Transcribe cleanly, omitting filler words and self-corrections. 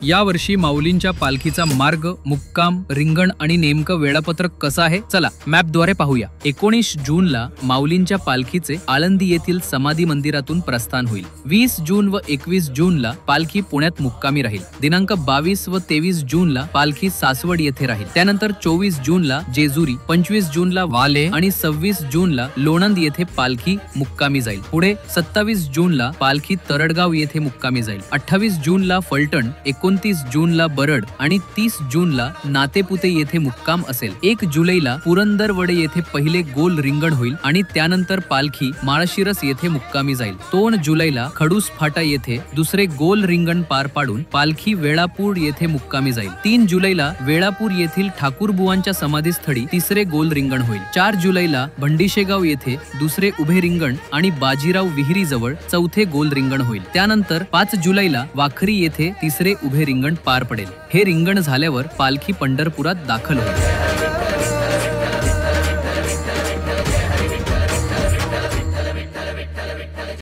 यावर्षी माऊलींच्या पालखीचा मार्ग, मुक्काम, रिंगण आणि नेमकं वेळापत्रक कसं आहे, चला मॅपद्वारे पाहूया। 19 जूनला माऊलींच्या पालखीचे आळंदी येथील समाधी मंदिरातून प्रस्थान होईल। 20 जून व 21 जूनला पालखी पुण्यात मुक्कामी राहील। दिनांक 22 व 23 जूनला पालखी सासवड येथे राहील। त्यानंतर 24 जूनला जेजुरी, 25 जूनला वाले आणि 26 जूनला लोणंद येथे पालखी मुक्कामी जाईल। पुढे 27 जूनला पालखी तरडगाव येथे मुक्कामी जाईल। 28 जूनला फलटण, 29 जूनला बरड आणि 30 जूनला नातेपुते येथे मुक्काम असेल। 1 जुलैला पुरंदरवडे येथे पहिले गोल रिंगण होईल आणि त्यानंतर पालखी माळशिरस येथे मुक्कामी जाईल। 2 जुलैला खडूस फाटा येथे दुसरे गोल रिंगण पार पाडून पालखी वेळापूर येथे मुक्कामी जाईल। 3 जुलैला वेळापूर येथील ठाकूरबुवांच्या समाधीस्थळी तिसरे गोल रिंगण होईल। 4 जुलैला भंडीशेगाव येथे दुसरे उभे रिंगण आणि बाजीराव विहिरी जवळ चौथे गोल रिंगण होईल। त्यानंतर 5 जुलैला वाखरी येथे तिसरे उभे रिंगण पार पडेल। हे रिंगण झाल्यावर पालखी पंढरपुरात दाखल होईल।